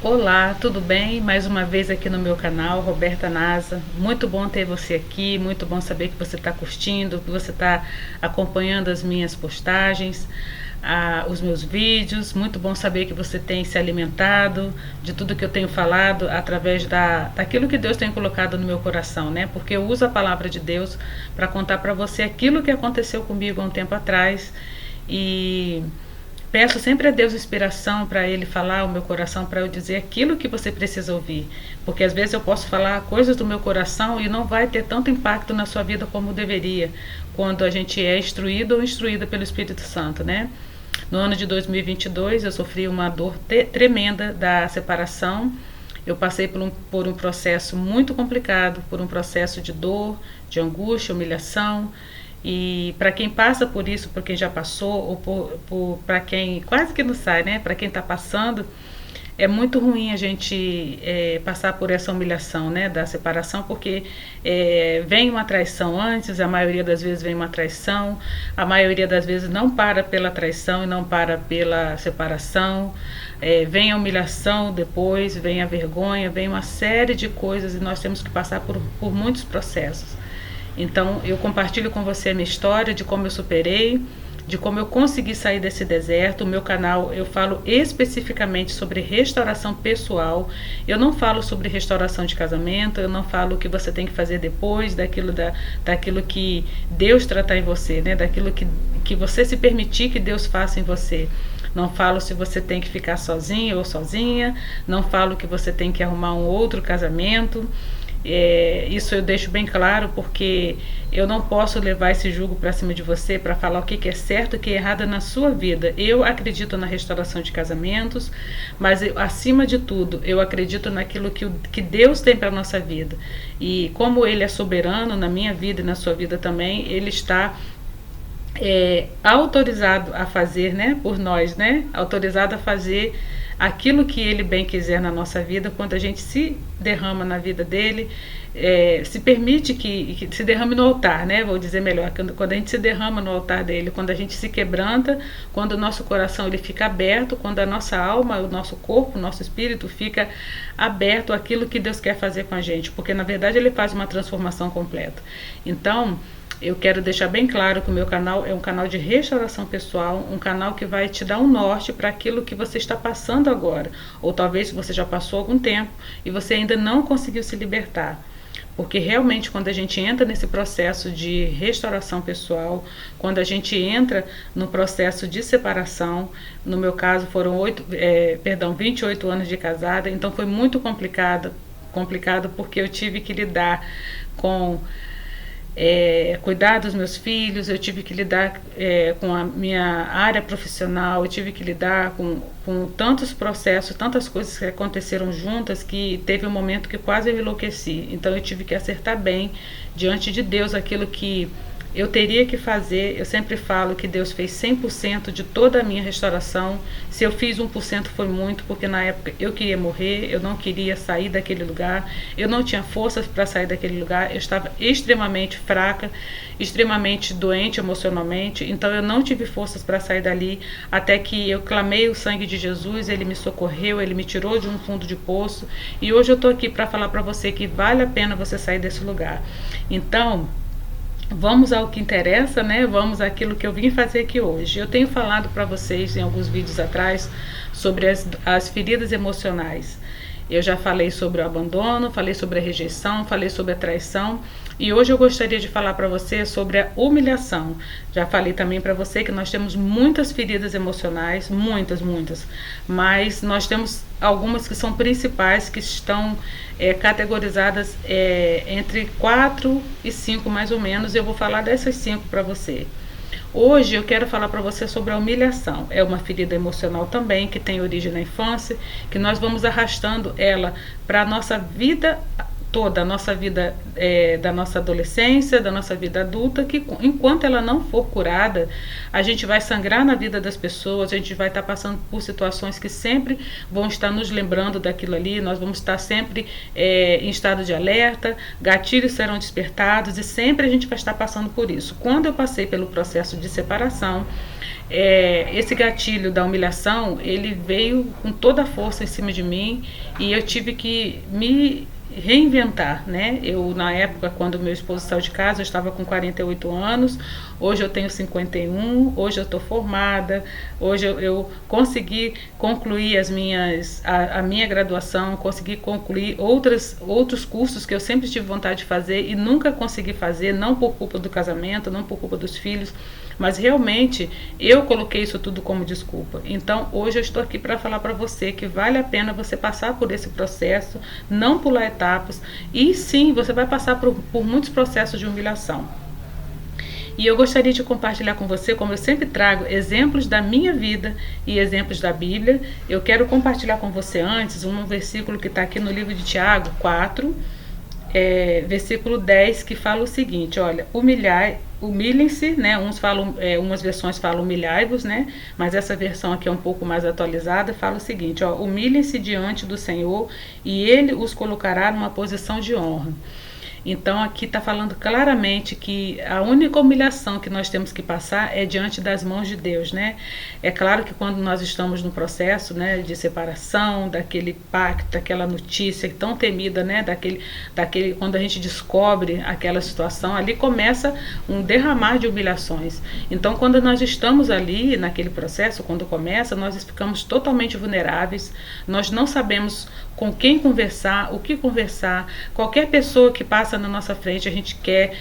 Olá, tudo bem? Mais uma vez aqui no meu canal, Roberta Nasa. Muito bom ter você aqui, muito bom saber que você está curtindo, que você está acompanhando as minhas postagens, os meus vídeos. Muito bom saber que você tem se alimentado de tudo que eu tenho falado através daquilo que Deus tem colocado no meu coração, né? Porque eu uso a palavra de Deus para contar para você aquilo que aconteceu comigo há um tempo atrás e peço sempre a Deus inspiração para Ele falar ao meu coração, para eu dizer aquilo que você precisa ouvir. Porque às vezes eu posso falar coisas do meu coração e não vai ter tanto impacto na sua vida como deveria, quando a gente é instruído ou instruída pelo Espírito Santo, né? No ano de 2022 eu sofri uma dor tremenda da separação. Eu passei por um processo muito complicado, por um processo de dor, de angústia, humilhação. E para quem passa por isso, por quem já passou, ou para quem quase que não sai, né? Para quem está passando, é muito ruim a gente passar por essa humilhação, né? Da separação, porque vem uma traição antes, a maioria das vezes vem uma traição, a maioria das vezes não para pela traição e não para pela separação. Vem a humilhação depois, vem a vergonha, vem uma série de coisas e nós temos que passar por muitos processos. Então eu compartilho com você a minha história de como eu superei, de como eu consegui sair desse deserto. O meu canal eu falo especificamente sobre restauração pessoal. Eu não falo sobre restauração de casamento, eu não falo o que você tem que fazer depois, daquilo que Deus tratar em você, né? Daquilo que você se permitir que Deus faça em você. Não falo se você tem que ficar sozinho ou sozinha, não falo que você tem que arrumar um outro casamento. Isso eu deixo bem claro, porque eu não posso levar esse jugo para cima de você para falar o que é certo e o que é errado na sua vida. Eu acredito na restauração de casamentos, mas acima de tudo eu acredito naquilo que Deus tem para a nossa vida, e como Ele é soberano na minha vida e na sua vida também, Ele está autorizado a fazer, né, por nós, né, autorizado a fazer aquilo que Ele bem quiser na nossa vida, quando a gente se derrama na vida dele, se permite que se derrame no altar, né? Vou dizer melhor, quando a gente se derrama no altar dele, quando a gente se quebranta, quando o nosso coração ele fica aberto, quando a nossa alma, o nosso corpo, o nosso espírito fica aberto àquilo que Deus quer fazer com a gente, porque na verdade Ele faz uma transformação completa. Então, eu quero deixar bem claro que o meu canal é um canal de restauração pessoal, um canal que vai te dar um norte para aquilo que você está passando agora, ou talvez você já passou algum tempo e você ainda não conseguiu se libertar. Porque realmente quando a gente entra nesse processo de restauração pessoal, quando a gente entra no processo de separação, no meu caso foram 28 anos de casada, então foi muito complicado porque eu tive que lidar com cuidar dos meus filhos, eu tive que lidar com a minha área profissional, eu tive que lidar com tantos processos, tantas coisas que aconteceram juntas, que teve um momento que quase eu enlouqueci. Então eu tive que acertar bem diante de Deus aquilo que eu teria que fazer. Eu sempre falo que Deus fez 100% de toda a minha restauração. Se eu fiz 1% foi muito, porque na época eu queria morrer, eu não queria sair daquele lugar, eu não tinha forças para sair daquele lugar, eu estava extremamente fraca, extremamente doente emocionalmente, então eu não tive forças para sair dali, até que eu clamei o sangue de Jesus, Ele me socorreu, Ele me tirou de um fundo de poço, e hoje eu estou aqui para falar para você que vale a pena você sair desse lugar. Então, vamos ao que interessa, né? Vamos àquilo que eu vim fazer aqui hoje. Eu tenho falado para vocês em alguns vídeos atrás sobre as feridas emocionais. Eu já falei sobre o abandono, falei sobre a rejeição, falei sobre a traição, e hoje eu gostaria de falar para você sobre a humilhação. Já falei também para você que nós temos muitas feridas emocionais, muitas, mas nós temos algumas que são principais, que estão categorizadas entre 4 e 5 mais ou menos, e eu vou falar dessas 5 para você. Hoje eu quero falar para você sobre a humilhação. É uma ferida emocional também, que tem origem na infância, que nós vamos arrastando ela para a nossa vida toda, a nossa vida da nossa adolescência, da nossa vida adulta, que enquanto ela não for curada, a gente vai sangrar na vida das pessoas, a gente vai estar passando por situações que sempre vão estar nos lembrando daquilo ali, nós vamos estar sempre em estado de alerta, gatilhos serão despertados e sempre a gente vai estar passando por isso. Quando eu passei pelo processo de separação, esse gatilho da humilhação, ele veio com toda a força em cima de mim e eu tive que me reinventar, né? Eu, na época, quando meu esposo saiu de casa, eu estava com 48 anos, hoje eu tenho 51, hoje eu estou formada, hoje eu consegui concluir a minha graduação, consegui concluir outros cursos que eu sempre tive vontade de fazer e nunca consegui fazer, não por culpa do casamento, não por culpa dos filhos, mas realmente eu coloquei isso tudo como desculpa. Então hoje eu estou aqui para falar para você que vale a pena você passar por esse processo, não pular etapas, e sim, você vai passar por muitos processos de humilhação. E eu gostaria de compartilhar com você, como eu sempre trago, exemplos da minha vida e exemplos da Bíblia. Eu quero compartilhar com você antes um versículo que está aqui no livro de Tiago 4, versículo 10, que fala o seguinte: olha, humilhem-se, né? Umas versões falam humilhai-vos, né? Mas essa versão aqui é um pouco mais atualizada, fala o seguinte: ó, humilhem-se diante do Senhor e Ele os colocará numa posição de honra. Então aqui está falando claramente que a única humilhação que nós temos que passar é diante das mãos de Deus, né? É claro que quando nós estamos no processo, né, de separação, daquele pacto, daquela notícia tão temida, né, daquele quando a gente descobre aquela situação, ali começa um derramar de humilhações. Então quando nós estamos ali naquele processo, quando começa, nós ficamos totalmente vulneráveis, nós não sabemos com quem conversar, o que conversar. Qualquer pessoa que passa na nossa frente, a gente quer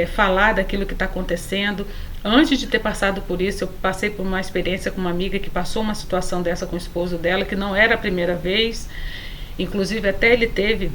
falar daquilo que está acontecendo. Antes de ter passado por isso, eu passei por uma experiência com uma amiga que passou uma situação dessa com o esposo dela, que não era a primeira vez, inclusive até ele teve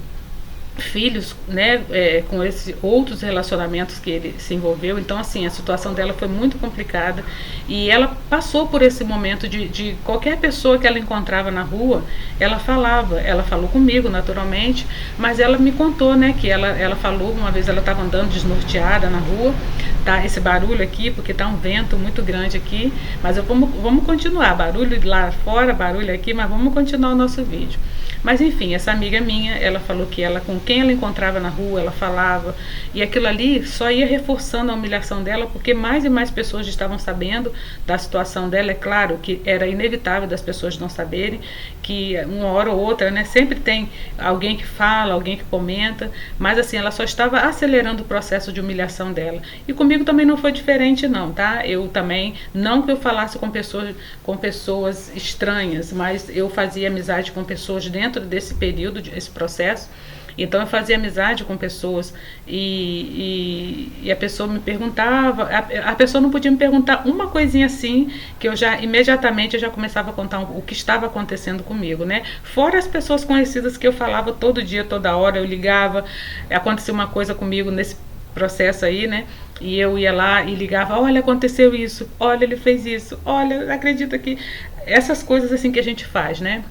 filhos, né, com esses outros relacionamentos que ele se envolveu. Então assim, a situação dela foi muito complicada e ela passou por esse momento de qualquer pessoa que ela encontrava na rua, ela falou comigo naturalmente, mas ela me contou, né, que ela falou, uma vez ela estava andando desnorteada na rua, tá esse barulho aqui, porque tá um vento muito grande aqui, mas vamos continuar, barulho lá fora, barulho aqui, mas vamos continuar o nosso vídeo. Mas enfim, essa amiga minha, ela falou que ela, com quem ela encontrava na rua, ela falava, e aquilo ali só ia reforçando a humilhação dela, porque mais e mais pessoas estavam sabendo da situação dela. É claro que era inevitável das pessoas não saberem, que uma hora ou outra, né, sempre tem alguém que fala, alguém que comenta, mas assim, ela só estava acelerando o processo de humilhação dela. E comigo também não foi diferente não, tá? Eu também, não que eu falasse com pessoas estranhas, mas eu fazia amizade com pessoas dentro desse período, desse processo. Então eu fazia amizade com pessoas e a pessoa me perguntava, a pessoa não podia me perguntar uma coisinha assim, que eu já imediatamente eu já começava a contar o que estava acontecendo comigo, né? Fora as pessoas conhecidas que eu falava todo dia, toda hora, eu ligava, aconteceu uma coisa comigo nesse processo aí, né? E eu ia lá e ligava, olha, aconteceu isso, olha, ele fez isso, olha, acredita que... Essas coisas assim que a gente faz, né?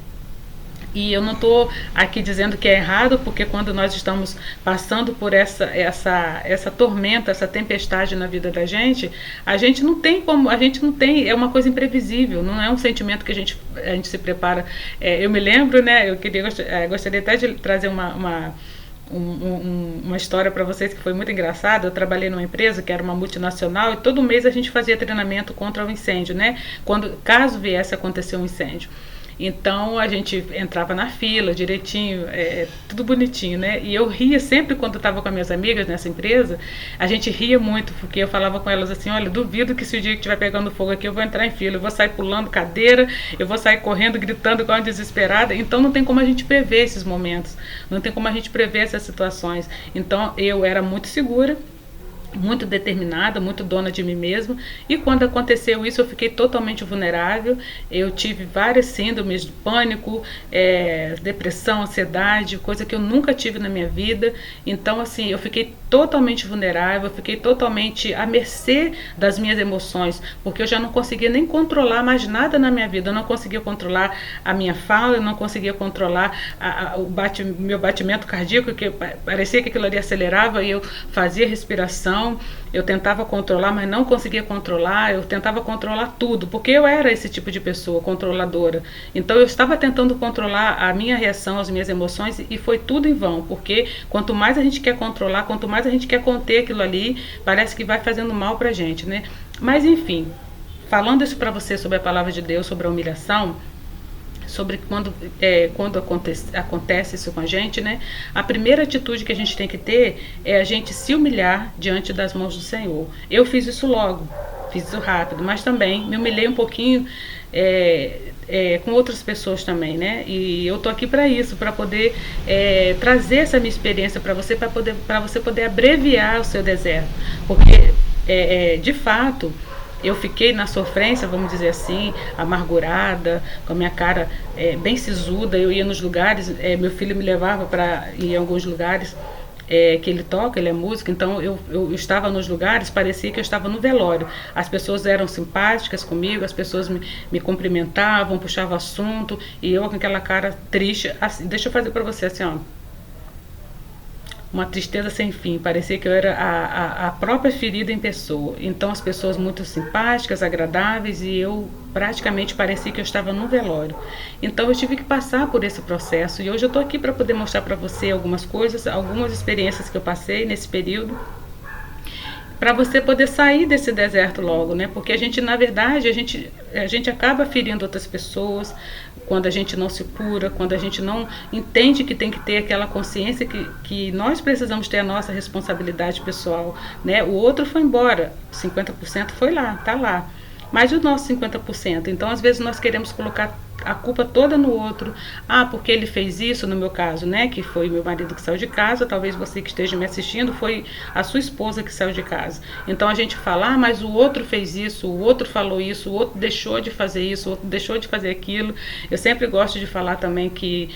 E eu não estou aqui dizendo que é errado, porque quando nós estamos passando por essa tormenta, essa tempestade na vida da gente, a gente não tem, é uma coisa imprevisível, não é um sentimento que a gente se prepara. Eu me lembro, né, gostaria até de trazer uma história para vocês que foi muito engraçada. Eu trabalhei numa empresa que era uma multinacional e todo mês a gente fazia treinamento contra o incêndio, né? Caso viesse a acontecer um incêndio. Então a gente entrava na fila direitinho, tudo bonitinho, né? E eu ria sempre quando eu estava com as minhas amigas nessa empresa, a gente ria muito, porque eu falava com elas assim, olha, duvido que se o dia que estiver pegando fogo aqui eu vou entrar em fila, eu vou sair pulando cadeira, eu vou sair correndo, gritando igual uma desesperada. Então não tem como a gente prever esses momentos, não tem como a gente prever essas situações. Então eu era muito segura, muito determinada, muito dona de mim mesma, e quando aconteceu isso eu fiquei totalmente vulnerável. Eu tive várias síndromes de pânico, depressão, ansiedade, coisa que eu nunca tive na minha vida. Então assim, eu fiquei totalmente vulnerável, eu fiquei totalmente à mercê das minhas emoções, porque eu já não conseguia nem controlar mais nada na minha vida. Eu não conseguia controlar a minha fala, eu não conseguia controlar meu batimento cardíaco, que parecia que aquilo ali acelerava, e eu fazia respiração. Eu tentava controlar, mas não conseguia controlar. Eu tentava controlar tudo, porque eu era esse tipo de pessoa controladora. Então eu estava tentando controlar a minha reação, as minhas emoções, e foi tudo em vão, porque quanto mais a gente quer controlar, quanto mais a gente quer conter aquilo ali, parece que vai fazendo mal pra gente, né? Mas enfim, falando isso para você sobre a palavra de Deus, sobre a humilhação, sobre quando acontece isso com a gente, né? A primeira atitude que a gente tem que ter é a gente se humilhar diante das mãos do Senhor. Eu fiz isso logo, fiz isso rápido, mas também me humilhei um pouquinho com outras pessoas também, né? E eu tô aqui para isso, para poder trazer essa minha experiência para você, para você poder abreviar o seu deserto, porque de fato eu fiquei na sofrência, vamos dizer assim, amargurada, com a minha cara bem sisuda. Eu ia nos lugares, meu filho me levava para ir em alguns lugares que ele toca, ele é músico, então eu estava nos lugares, parecia que eu estava no velório. As pessoas eram simpáticas comigo, as pessoas me cumprimentavam, puxavam assunto, e eu com aquela cara triste. Assim, deixa eu fazer para você assim, ó. Uma tristeza sem fim, parecia que eu era a própria ferida em pessoa. Então as pessoas muito simpáticas, agradáveis, e eu praticamente parecia que eu estava no velório. Então eu tive que passar por esse processo, e hoje eu estou aqui para poder mostrar para você algumas coisas, algumas experiências que eu passei nesse período, para você poder sair desse deserto logo, né? Porque a gente, na verdade, a gente acaba ferindo outras pessoas quando a gente não se cura, quando a gente não entende que tem que ter aquela consciência que nós precisamos ter a nossa responsabilidade pessoal, né? O outro foi embora, 50% foi lá, tá lá. Mas o nosso 50%, então às vezes nós queremos colocar a culpa toda no outro. Porque ele fez isso, no meu caso, né, que foi meu marido que saiu de casa, talvez você que esteja me assistindo, foi a sua esposa que saiu de casa. Então a gente fala, mas o outro fez isso, o outro falou isso, o outro deixou de fazer isso, o outro deixou de fazer aquilo. Eu sempre gosto de falar também que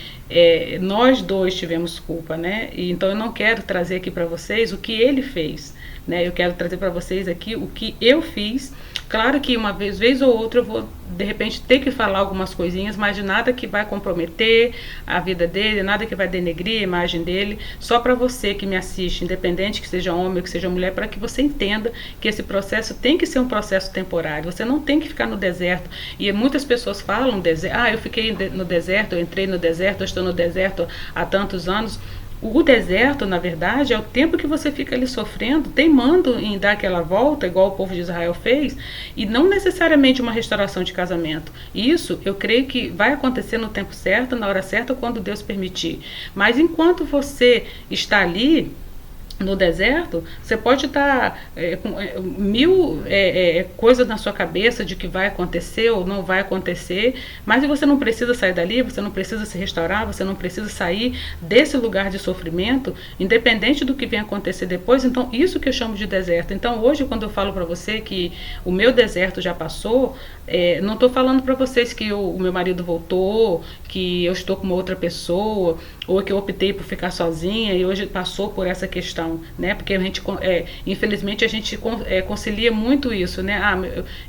nós dois tivemos culpa, né, e então eu não quero trazer aqui para vocês o que ele fez, né, eu quero trazer para vocês aqui o que eu fiz. Claro que uma vez ou outra eu vou, de repente, ter que falar algumas coisinhas, mas de nada que vai comprometer a vida dele, nada que vai denegrir a imagem dele, só para você que me assiste, independente que seja homem ou que seja mulher, para que você entenda que esse processo tem que ser um processo temporário. Você não tem que ficar no deserto. E muitas pessoas falam, eu fiquei no deserto, eu entrei no deserto, eu estou no deserto há tantos anos. O deserto, na verdade, é o tempo que você fica ali sofrendo, teimando em dar aquela volta, igual o povo de Israel fez, e não necessariamente uma restauração de casamento. Isso, eu creio que vai acontecer no tempo certo, na hora certa, quando Deus permitir. Mas enquanto você está ali no deserto, você pode estar com mil coisas na sua cabeça de que vai acontecer ou não vai acontecer, mas você não precisa sair dali, você não precisa se restaurar, você não precisa sair desse lugar de sofrimento, independente do que venha acontecer depois. Então isso que eu chamo de deserto. Então hoje, quando eu falo para você que o meu deserto já passou, não estou falando para vocês que o meu marido voltou, que eu estou com uma outra pessoa, ou que eu optei por ficar sozinha e hoje passou por essa questão, né? Porque a gente, infelizmente, a gente concilia muito isso, né?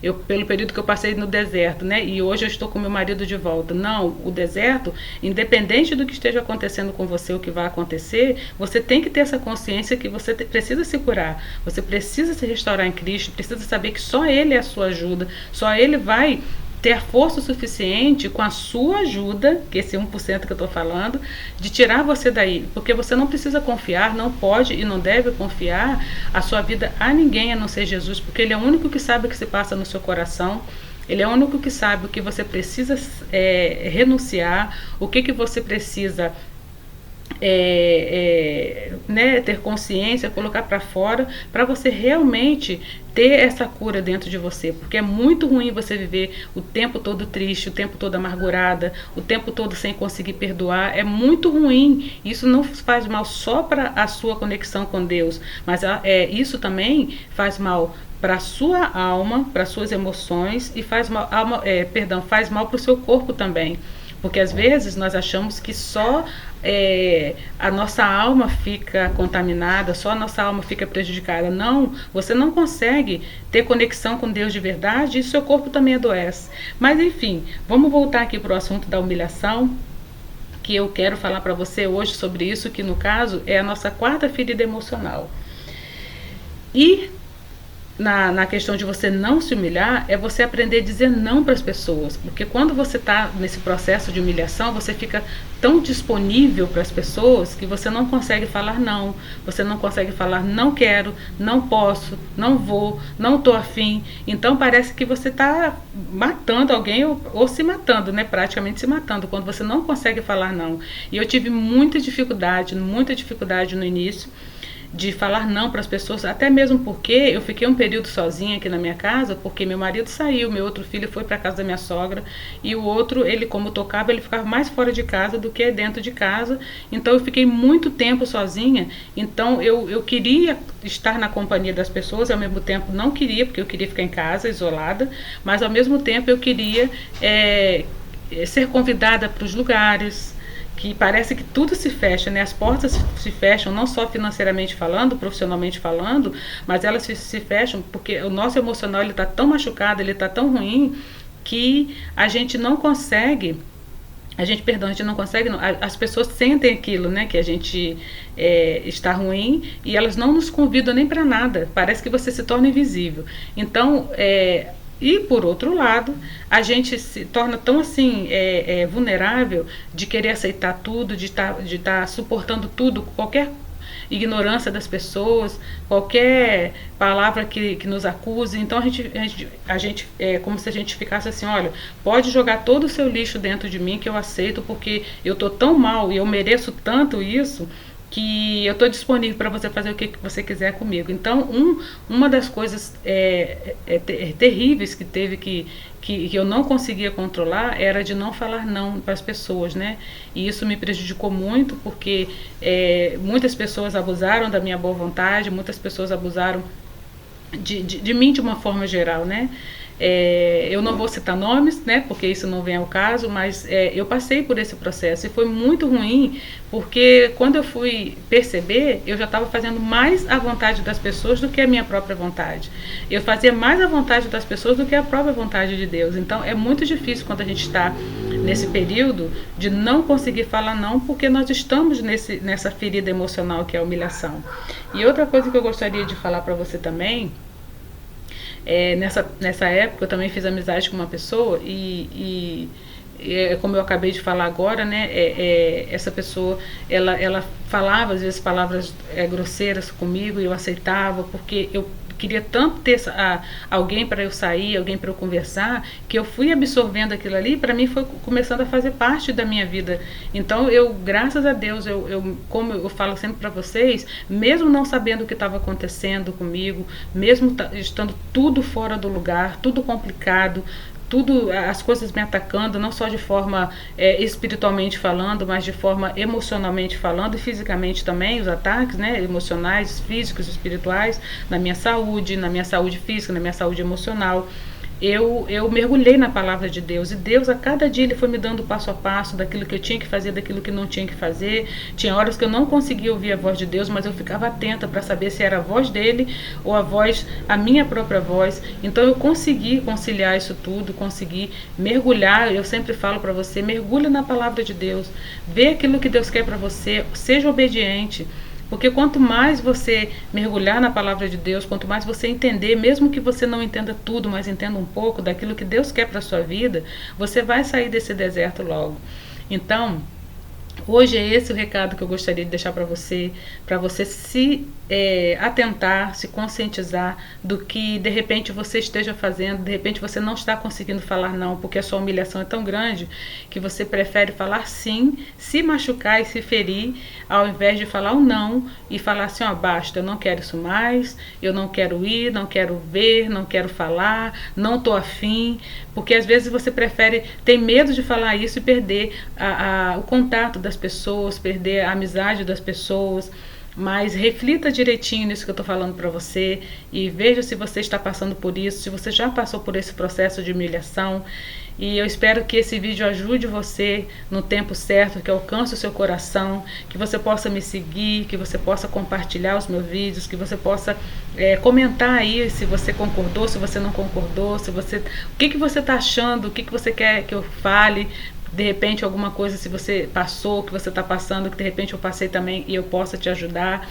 Eu pelo período que eu passei no deserto, né? E hoje eu estou com meu marido de volta. Não, o deserto, independente do que esteja acontecendo com você, o que vai acontecer, você tem que ter essa consciência que você precisa se curar, você precisa se restaurar em Cristo, precisa saber que só Ele é a sua ajuda, só Ele vai ter força suficiente com a sua ajuda, que esse 1% que eu estou falando, de tirar você daí, porque você não precisa confiar, não pode e não deve confiar a sua vida a ninguém a não ser Jesus, porque Ele é o único que sabe o que se passa no seu coração, Ele é o único que sabe o que você precisa renunciar, o que você precisa né, ter consciência, colocar para fora, para você realmente ter essa cura dentro de você, porque é muito ruim você viver o tempo todo triste, o tempo todo amargurada, o tempo todo sem conseguir perdoar. É muito ruim. Isso não faz mal só para a sua conexão com Deus, mas isso também faz mal para a sua alma, para as suas emoções, e faz mal para o seu corpo também. Porque às vezes nós achamos que só a nossa alma fica contaminada, só a nossa alma fica prejudicada. Não, você não consegue ter conexão com Deus de verdade e seu corpo também adoece. Mas enfim, vamos voltar aqui para o assunto da humilhação, que eu quero falar para você hoje sobre isso, que no caso é a nossa quarta ferida emocional. E na questão de você não se humilhar é você aprender a dizer não para as pessoas, porque quando você está nesse processo de humilhação, você fica tão disponível para as pessoas que você não consegue falar não, você não consegue falar não quero, não posso, não vou, não estou afim. Então parece que você está matando alguém ou se matando, né? Praticamente se matando, quando você não consegue falar não. E eu tive muita dificuldade no início de falar não para as pessoas, até mesmo porque eu fiquei um período sozinha aqui na minha casa, porque meu marido saiu, meu outro filho foi para casa da minha sogra, e o outro, ele como tocava, ele ficava mais fora de casa do que dentro de casa, então eu fiquei muito tempo sozinha, então eu queria estar na companhia das pessoas, ao mesmo tempo não queria, porque eu queria ficar em casa, isolada, mas ao mesmo tempo eu queria ser convidada para os lugares, que parece que tudo se fecha, né? As portas se fecham, não só financeiramente falando, profissionalmente falando, mas elas se fecham porque o nosso emocional ele está tão machucado, ele está tão ruim que a gente não consegue. A gente não consegue, não, as pessoas sentem aquilo, né, que a gente está ruim e elas não nos convidam nem para nada, parece que você se torna invisível. Então, e por outro lado, a gente se torna tão assim vulnerável de querer aceitar tudo, de estar suportando tudo, qualquer ignorância das pessoas, qualquer palavra que nos acuse. Então a gente é como se a gente ficasse assim, olha, pode jogar todo o seu lixo dentro de mim que eu aceito, porque eu tô tão mal e eu mereço tanto isso, que eu estou disponível para você fazer o que você quiser comigo. Então, uma das coisas terríveis que teve que eu não conseguia controlar era de não falar não para as pessoas, né? E isso me prejudicou muito, porque muitas pessoas abusaram da minha boa vontade, muitas pessoas abusaram de mim de uma forma geral, né? Eu não vou citar nomes, né, porque isso não vem ao caso, mas eu passei por esse processo e foi muito ruim, porque quando eu fui perceber, eu já estava fazendo mais a vontade das pessoas do que a minha própria vontade. Eu fazia mais a vontade das pessoas do que a própria vontade de Deus. Então é muito difícil quando a gente está nesse período de não conseguir falar não, porque nós estamos nessa ferida emocional que é a humilhação. E outra coisa que eu gostaria de falar para você também, nessa época eu também fiz amizade com uma pessoa e como eu acabei de falar agora, né, essa pessoa ela falava às vezes palavras grosseiras comigo e eu aceitava, porque eu queria tanto ter alguém para eu sair, alguém para eu conversar, que eu fui absorvendo aquilo ali, para mim foi começando a fazer parte da minha vida. Então eu, graças a Deus, como eu falo sempre para vocês, mesmo não sabendo o que estava acontecendo comigo, mesmo estando tudo fora do lugar, tudo complicado, tudo, as coisas me atacando, não só de forma espiritualmente falando, mas de forma emocionalmente falando e fisicamente também, os ataques, né, emocionais, físicos, espirituais, na minha saúde física, na minha saúde emocional. Eu mergulhei na palavra de Deus, e Deus a cada dia ele foi me dando passo a passo daquilo que eu tinha que fazer, daquilo que não tinha que fazer. Tinha horas que eu não conseguia ouvir a voz de Deus, mas eu ficava atenta para saber se era a voz dele ou a minha própria voz. Então eu consegui conciliar isso tudo, consegui mergulhar. Eu sempre falo para você, mergulha na palavra de Deus, vê aquilo que Deus quer para você, seja obediente. Porque quanto mais você mergulhar na palavra de Deus, quanto mais você entender, mesmo que você não entenda tudo, mas entenda um pouco daquilo que Deus quer para a sua vida, você vai sair desse deserto logo. Então, hoje é esse o recado que eu gostaria de deixar para você se atentar, se conscientizar do que de repente você esteja fazendo, de repente você não está conseguindo falar não, porque a sua humilhação é tão grande que você prefere falar sim, se machucar e se ferir, ao invés de falar um não e falar assim, ó, basta, eu não quero isso mais, eu não quero ir, não quero ver, não quero falar, não estou afim, porque às vezes você tem medo de falar isso e perder o contato das pessoas, perder a amizade das pessoas. Mas reflita direitinho nisso que eu estou falando para você e veja se você está passando por isso, se você já passou por esse processo de humilhação. E eu espero que esse vídeo ajude você no tempo certo, que alcance o seu coração, que você possa me seguir, que você possa compartilhar os meus vídeos, que você possa comentar aí se você concordou, se você não concordou, o que você está achando, o que você quer que eu fale. De repente alguma coisa, se você passou, que você está passando, que de repente eu passei também e eu possa te ajudar.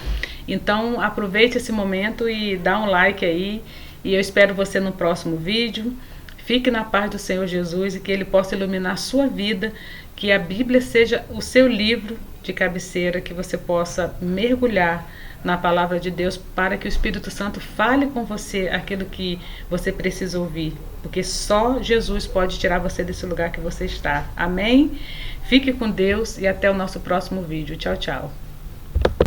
Então aproveite esse momento e dá um like aí E eu espero você no próximo vídeo. Fique na paz do Senhor Jesus e que Ele possa iluminar a sua vida, que a Bíblia seja o seu livro de cabeceira, que você possa mergulhar na palavra de Deus para que o Espírito Santo fale com você aquilo que você precisa ouvir, porque só Jesus pode tirar você desse lugar que você está. Amém? Fique com Deus e até o nosso próximo vídeo. Tchau, tchau.